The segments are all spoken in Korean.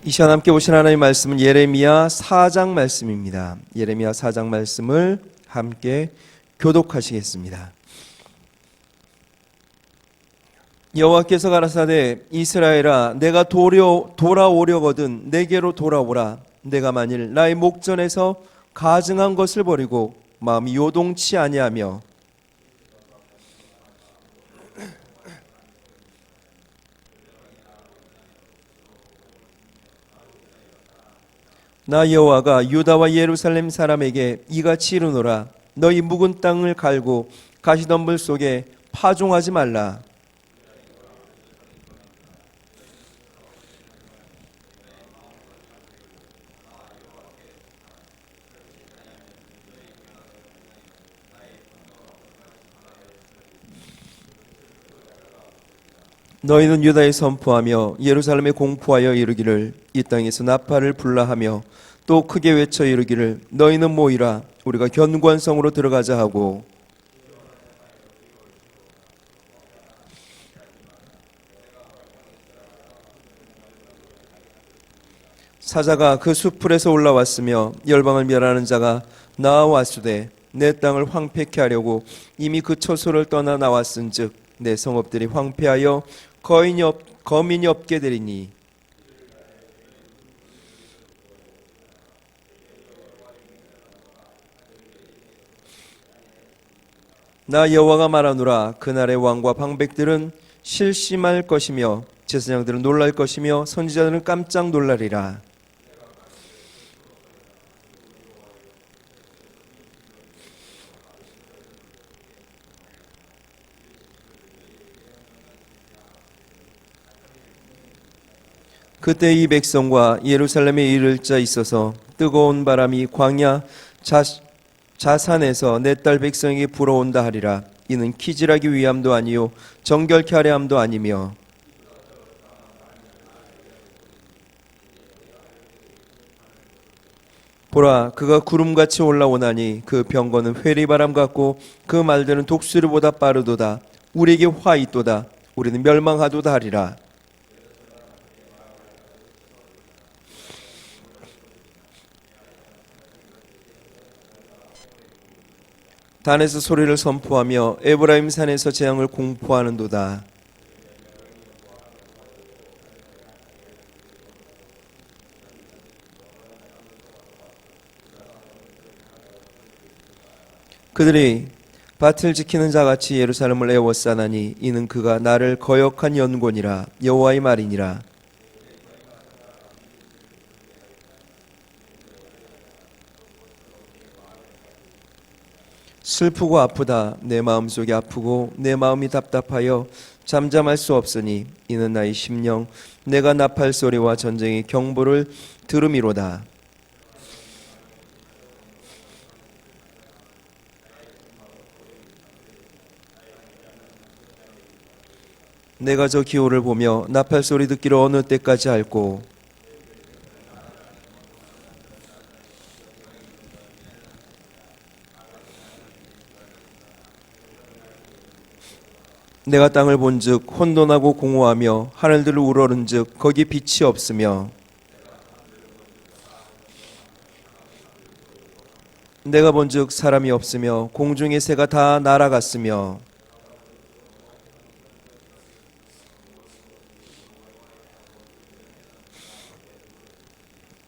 이 시간 함께 보신 하나님의 말씀은 예레미야 4장 말씀입니다. 예레미야 4장 말씀을 함께 교독하시겠습니다. 여호와께서 가라사대 이스라엘아 내가 돌아오려거든 내게로 돌아오라. 내가 만일 나의 목전에서 가증한 것을 버리고 마음이 요동치 아니하며 나 여호와가 유다와 예루살렘 사람에게 이같이 이르노라. 너희 묵은 땅을 갈고 가시덤불 속에 파종하지 말라. 너희는 유다에 선포하며 예루살렘에 공포하여 이르기를 이 땅에서 나팔을 불라하며 또 크게 외쳐 이르기를 너희는 모이라 우리가 견고한 성으로 들어가자 하고 사자가 그 숲풀에서 올라왔으며 열방을 멸하는 자가 나와왔으되 내 땅을 황폐케 하려고 이미 그 처소를 떠나 나왔은즉 내 성읍들이 황폐하여 거민이 없게 되리니 나 여호와가 말하노라. 그날의 왕과 방백들은 실심할 것이며 제사장들은 놀랄 것이며 선지자들은 깜짝 놀라리라. 그때 이 백성과 예루살렘에 이를 자 있어서 뜨거운 바람이 광야 자산에서 내 딸 백성에게 불어온다 하리라. 이는 키질하기 위함도 아니요 정결케 하려 함도 아니며 보라 그가 구름같이 올라오나니 그 병거는 회리바람 같고 그 말들은 독수리보다 빠르도다. 우리에게 화 있도다. 우리는 멸망하도다 하리라. 단에서 소리를 선포하며 에브라임 산에서 재앙을 공포하는도다. 그들이 밭을 지키는 자같이 예루살렘을 애워싸나니 이는 그가 나를 거역한 연곤이라. 여호와의 말이니라. 슬프고 아프다. 내 마음속이 아프고 내 마음이 답답하여 잠잠할 수 없으니 이는 나의 심령 내가 나팔 소리와 전쟁의 경보를 들음이로다. 내가 저 기호를 보며 나팔 소리 듣기를 어느 때까지 할꼬. 내가 땅을 본즉 혼돈하고 공허하며 하늘들을 우러른즉 거기 빛이 없으며 내가 본즉 사람이 없으며 공중의 새가 다 날아갔으며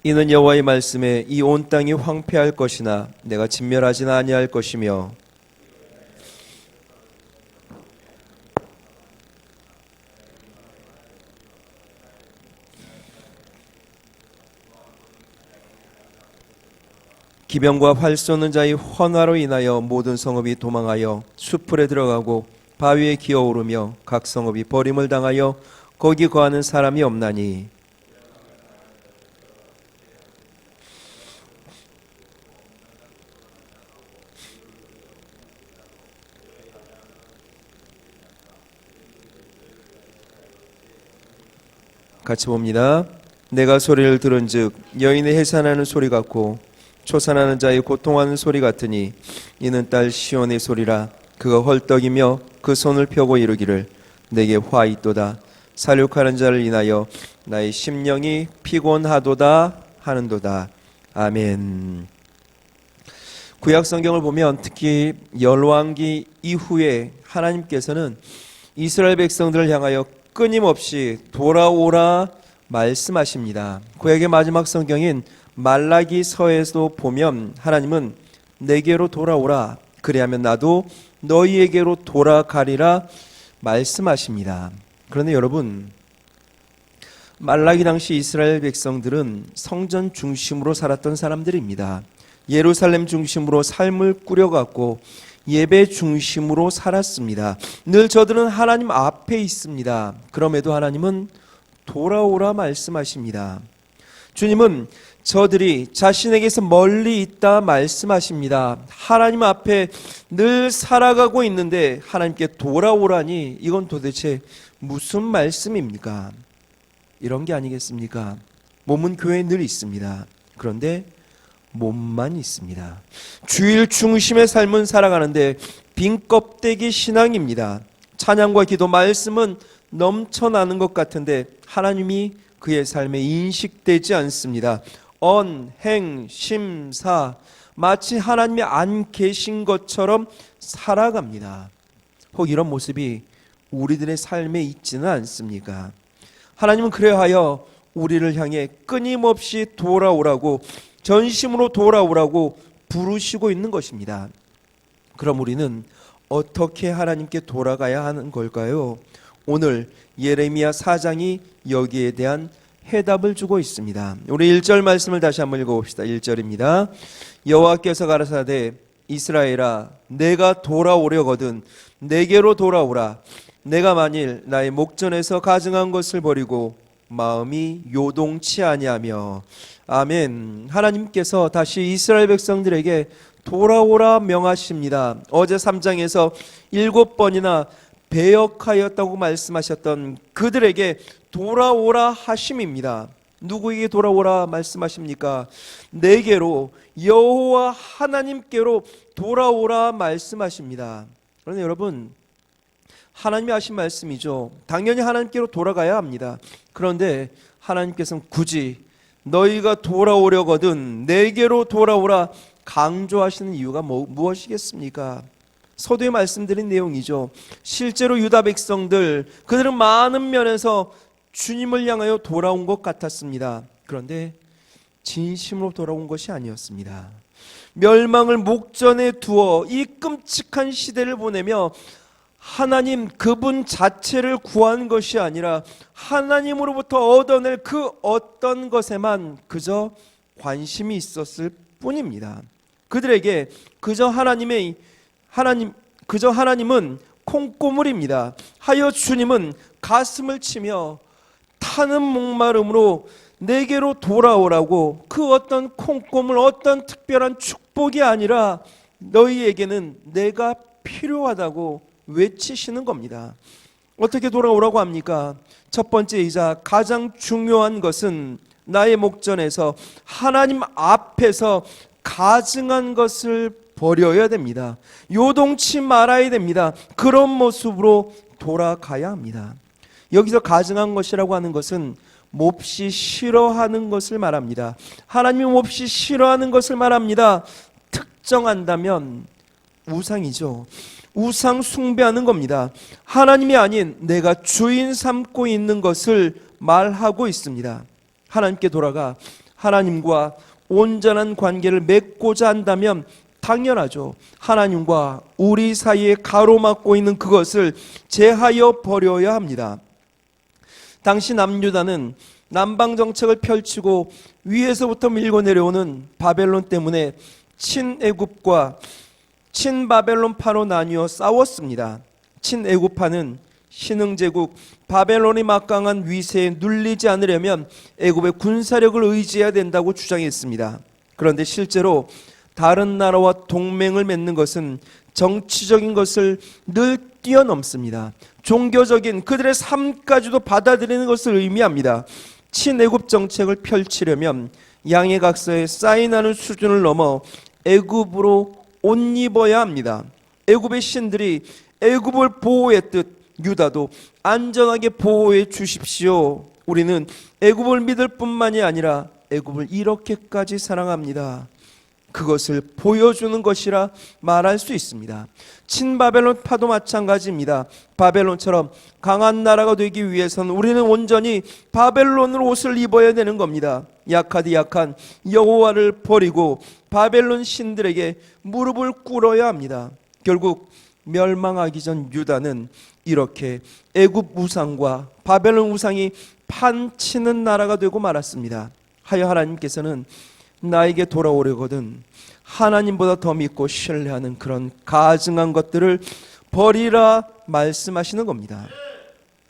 이는 여호와의 말씀에 이 온 땅이 황폐할 것이나 내가 진멸하지는 아니할 것이며 기병과 활 쏘는 자의 헌화로 인하여 모든 성읍이 도망하여 숲풀에 들어가고 바위에 기어오르며 각 성읍이 버림을 당하여 거기 거하는 사람이 없나니 같이 봅니다. 내가 소리를 들은즉 여인의 해산하는 소리 같고 초산하는 자의 고통하는 소리 같으니 이는 딸 시온의 소리라. 그가 헐떡이며 그 손을 펴고 이르기를 내게 화 있도다. 살육하는 자를 인하여 나의 심령이 피곤하도다 하는도다. 아멘. 구약 성경을 보면 특히 열왕기 이후에 하나님께서는 이스라엘 백성들을 향하여 끊임없이 돌아오라 말씀하십니다. 구약의 마지막 성경인 말라기서에도 보면 하나님은 내게로 돌아오라, 그리하면 나도 너희에게로 돌아가리라 말씀하십니다. 그런데 여러분, 말라기 당시 이스라엘 백성들은 성전 중심으로 살았던 사람들입니다. 예루살렘 중심으로 삶을 꾸려갔고 예배 중심으로 살았습니다. 늘 저들은 하나님 앞에 있습니다. 그럼에도 하나님은 돌아오라 말씀하십니다. 주님은 저들이 자신에게서 멀리 있다 말씀하십니다. 하나님 앞에 늘 살아가고 있는데 하나님께 돌아오라니 이건 도대체 무슨 말씀입니까? 이런 게 아니겠습니까? 몸은 교회에 늘 있습니다. 그런데 몸만 있습니다. 주일 중심의 삶은 살아가는데 빈 껍데기 신앙입니다. 찬양과 기도, 말씀은 넘쳐나는 것 같은데 하나님이 그의 삶에 인식되지 않습니다. 언, 행, 심, 사, 마치 하나님이 안 계신 것처럼 살아갑니다. 혹 이런 모습이 우리들의 삶에 있지는 않습니까? 하나님은 그래하여 우리를 향해 끊임없이 돌아오라고, 전심으로 돌아오라고 부르시고 있는 것입니다. 그럼 우리는 어떻게 하나님께 돌아가야 하는 걸까요? 오늘 예레미야 4장이 여기에 대한 해답을 주고 있습니다. 우리 1절 말씀을 다시 한번 읽어봅시다. 1절입니다. 여호와께서 가라사대 이스라엘아, 내가 돌아오려거든 내게로 돌아오라. 내가 만일 나의 목전에서 가증한 것을 버리고 마음이 요동치 아니하며. 아멘. 하나님께서 다시 이스라엘 백성들에게 돌아오라 명하십니다. 어제 3장에서 7번이나 배역하였다고 말씀하셨던 그들에게 돌아오라 하심입니다. 누구에게 돌아오라 말씀하십니까? 내게로, 여호와 하나님께로 돌아오라 말씀하십니다. 그런데 여러분, 하나님이 하신 말씀이죠. 당연히 하나님께로 돌아가야 합니다. 그런데 하나님께서는 굳이 너희가 돌아오려거든 내게로 돌아오라 강조하시는 이유가 무엇이겠습니까? 서두에 말씀드린 내용이죠. 실제로 유다 백성들, 그들은 많은 면에서 주님을 향하여 돌아온 것 같았습니다. 그런데 진심으로 돌아온 것이 아니었습니다. 멸망을 목전에 두어 이 끔찍한 시대를 보내며 하나님 그분 자체를 구한 것이 아니라 하나님으로부터 얻어낼 그 어떤 것에만 그저 관심이 있었을 뿐입니다. 그들에게 그저 하나님은 콩고물입니다. 하여 주님은 가슴을 치며 타는 목마름으로 내게로 돌아오라고, 그 어떤 콩고물, 어떤 특별한 축복이 아니라 너희에게는 내가 필요하다고 외치시는 겁니다. 어떻게 돌아오라고 합니까? 첫 번째이자 가장 중요한 것은 나의 목전에서 하나님 앞에서 가증한 것을 버려야 됩니다. 요동치 말아야 됩니다. 그런 모습으로 돌아가야 합니다. 여기서 가증한 것이라고 하는 것은 몹시 싫어하는 것을 말합니다. 하나님이 몹시 싫어하는 것을 말합니다. 특정한다면 우상이죠. 우상 숭배하는 겁니다. 하나님이 아닌 내가 주인 삼고 있는 것을 말하고 있습니다. 하나님께 돌아가 하나님과 온전한 관계를 맺고자 한다면 당연하죠. 하나님과 우리 사이에 가로막고 있는 그것을 제하여 버려야 합니다. 당시 남유다는 남방 정책을 펼치고 위에서부터 밀고 내려오는 바벨론 때문에 친애굽과 친바벨론파로 나뉘어 싸웠습니다. 친애굽파는 신흥제국 바벨론이 막강한 위세에 눌리지 않으려면 애굽의 군사력을 의지해야 된다고 주장했습니다. 그런데 실제로 다른 나라와 동맹을 맺는 것은 정치적인 것을 늘 뛰어넘습니다. 종교적인 그들의 삶까지도 받아들이는 것을 의미합니다. 친애굽 정책을 펼치려면 양해각서에 사인하는 수준을 넘어 애굽으로 옷 입어야 합니다. 애굽의 신들이 애굽을 보호했듯 유다도 안전하게 보호해 주십시오. 우리는 애굽을 믿을 뿐만이 아니라 애굽을 이렇게까지 사랑합니다. 그것을 보여주는 것이라 말할 수 있습니다. 친바벨론 파도 마찬가지입니다. 바벨론처럼 강한 나라가 되기 위해서는 우리는 온전히 바벨론으로 옷을 입어야 되는 겁니다. 약하디 약한 여호와를 버리고 바벨론 신들에게 무릎을 꿇어야 합니다. 결국 멸망하기 전 유다는 이렇게 애굽 우상과 바벨론 우상이 판치는 나라가 되고 말았습니다. 하여 하나님께서는 나에게 돌아오려거든 하나님보다 더 믿고 신뢰하는 그런 가증한 것들을 버리라 말씀하시는 겁니다.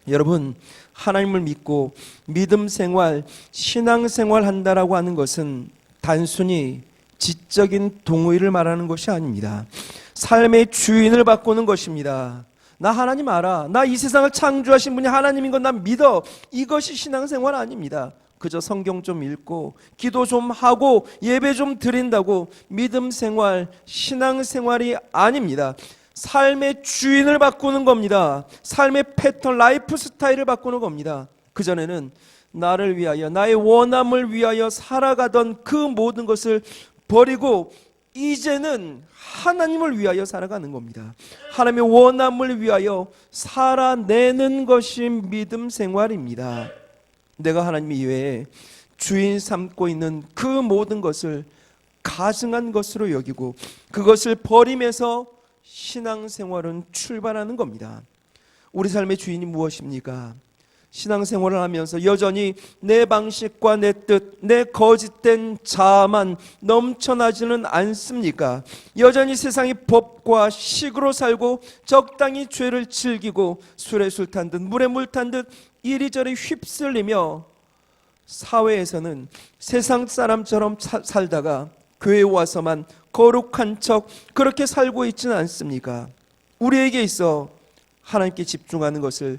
여러분, 하나님을 믿고 믿음 생활, 신앙 생활 한다라고 하는 것은 단순히 지적인 동의를 말하는 것이 아닙니다. 삶의 주인을 바꾸는 것입니다. 나 하나님 알아. 나 이 세상을 창조하신 분이 하나님인 건 난 믿어. 이것이 신앙생활 아닙니다. 그저 성경 좀 읽고 기도 좀 하고 예배 좀 드린다고 믿음 생활, 신앙 생활이 아닙니다. 삶의 주인을 바꾸는 겁니다. 삶의 패턴, 라이프 스타일을 바꾸는 겁니다. 그전에는 나를 위하여, 나의 원함을 위하여 살아가던 그 모든 것을 버리고 이제는 하나님을 위하여 살아가는 겁니다. 하나님의 원함을 위하여 살아내는 것이 믿음 생활입니다. 내가 하나님 이외에 주인 삼고 있는 그 모든 것을 가증한 것으로 여기고 그것을 버리면서 신앙생활은 출발하는 겁니다. 우리 삶의 주인이 무엇입니까? 신앙생활을 하면서 여전히 내 방식과 내 뜻, 내 거짓된 자아만 넘쳐나지는 않습니까? 여전히 세상의 법과 식으로 살고 적당히 죄를 즐기고 술에 술 탄 듯 물에 물 탄 듯 이리저리 휩쓸리며 사회에서는 세상 사람처럼 살다가 교회에 와서만 거룩한 척 그렇게 살고 있지는 않습니까? 우리에게 있어 하나님께 집중하는 것을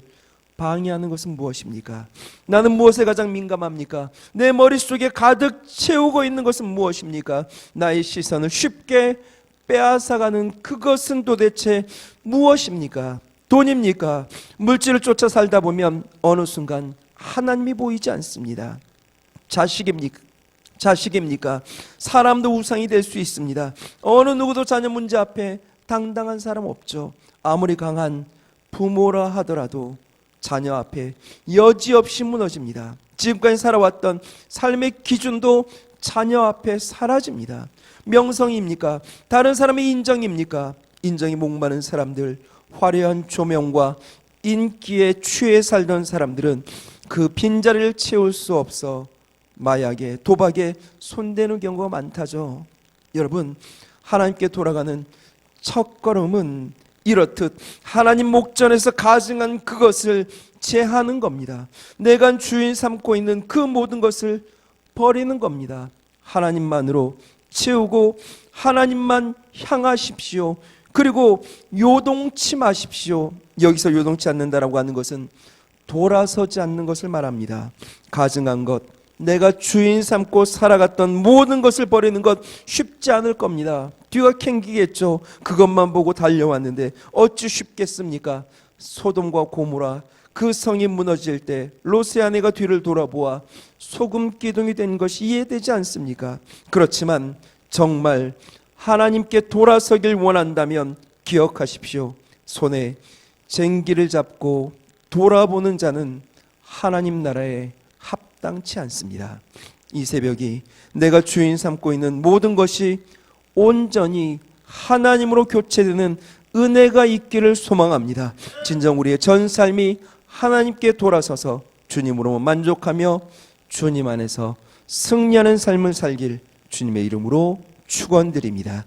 방해하는 것은 무엇입니까? 나는 무엇에 가장 민감합니까? 내 머릿속에 가득 채우고 있는 것은 무엇입니까? 나의 시선을 쉽게 빼앗아가는 그것은 도대체 무엇입니까? 돈입니까? 물질을 쫓아 살다 보면 어느 순간 하나님이 보이지 않습니다. 자식입니까? 사람도 우상이 될 수 있습니다. 어느 누구도 자녀 문제 앞에 당당한 사람 없죠. 아무리 강한 부모라 하더라도 자녀 앞에 여지없이 무너집니다. 지금까지 살아왔던 삶의 기준도 자녀 앞에 사라집니다. 명성입니까? 다른 사람의 인정입니까? 인정이 목마른 사람들, 화려한 조명과 인기에 취해 살던 사람들은 그 빈자리를 채울 수 없어 마약에, 도박에 손대는 경우가 많다죠. 여러분, 하나님께 돌아가는 첫걸음은 이렇듯 하나님 목전에서 가증한 그것을 제하는 겁니다. 내가 주인 삼고 있는 그 모든 것을 버리는 겁니다. 하나님만으로 채우고 하나님만 향하십시오. 그리고 요동치 마십시오. 여기서 요동치 않는다라고 하는 것은 돌아서지 않는 것을 말합니다. 가증한 것, 내가 주인 삼고 살아갔던 모든 것을 버리는 것 쉽지 않을 겁니다. 뒤가 캥기겠죠. 그것만 보고 달려왔는데 어찌 쉽겠습니까? 소돔과 고모라 그 성이 무너질 때 롯의 아내가 뒤를 돌아보아 소금 기둥이 된 것이 이해되지 않습니까? 그렇지만 정말 하나님께 돌아서길 원한다면 기억하십시오. 손에 쟁기를 잡고 돌아보는 자는 하나님 나라에 합당치 않습니다. 이 새벽이 내가 주인 삼고 있는 모든 것이 온전히 하나님으로 교체되는 은혜가 있기를 소망합니다. 진정 우리의 전 삶이 하나님께 돌아서서 주님으로 만족하며 주님 안에서 승리하는 삶을 살길 주님의 이름으로 축원드립니다.